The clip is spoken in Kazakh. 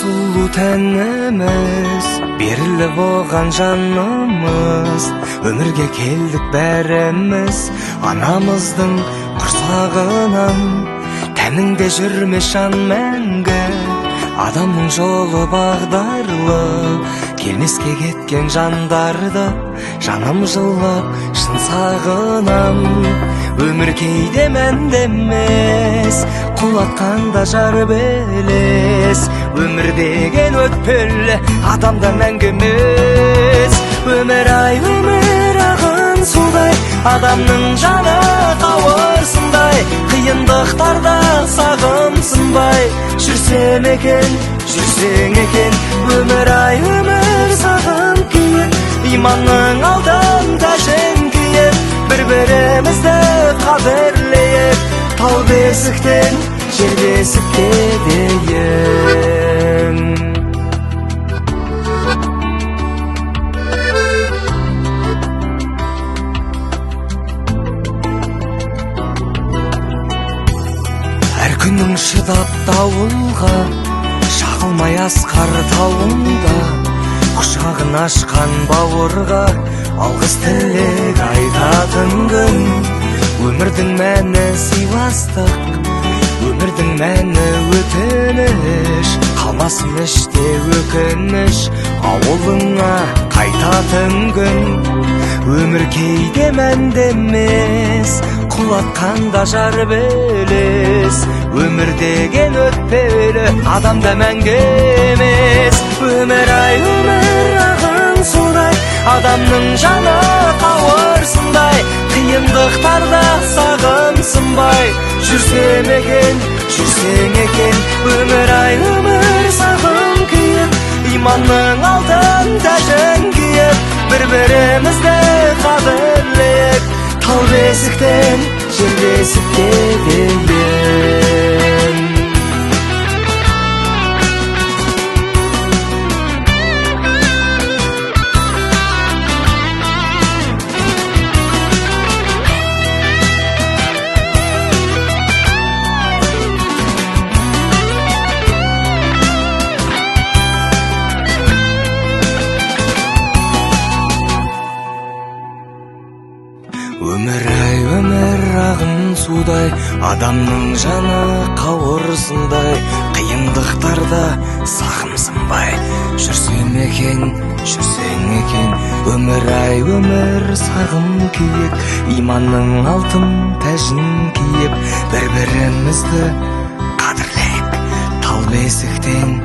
сулуу тенimiz, берилип болгон жанымыз, өмүргө келдик бәріміз, анамыздың курсагынан. Тәніңде жүрме шан мәңгі, адамның жолы бағдарлы, келмеске кеткен жандарды жаным жылап шын сағынам. Өмір кейде мәнді емес, құлатқанда жар белес, өмір деген өтпелі, адамда мәңгі емес. Өмір ай, өмір ағын судай, адамның жаны қауырсындай, қиындықтарда сағымсынбай жүрсем екен, жүрсең екен. Өмір ай, өмір сағым күйіп, иманның алдын тәжін күйіп, бір-бірімізді қадірлейік, тау бесіктен жер бесікке дейін. Әр күнің шыдап дауылға, шағылмай асқар тауында, құшағын ашқан бауырға алғыс тілек айтатын күн. Өмірдің мәні сыйластық, өмірдің мәні өтініш, қалмасын іште өкініш, ауылыңа қайтатын күн. Өмір кейде мәнді емес, құлатқанда жар белес, өмір деген өтпелі, адамда мәңгі емес. Өмір ай, өмір ағын судай, адамның жаны қауырсындай, қиындықтарда сағымсынбай жүрсем екен, жүрсең екен. Өмір ай, өмір сағым күйіп, иманның алтын тәжін киіп, бір-бірімізді қадірлейік, тау бесіктен жер бесікке дейін. Өмір ай, өмір ағын судай, адамның жаны қауырсындай, қиындықтарда сағымсынбай жүрсем екен, жүрсең екен. Өмір ай, өмір сағым күйіп, иманның алтын тәжін киіп, бір-бірімізді қадірлейік, тау бесіктен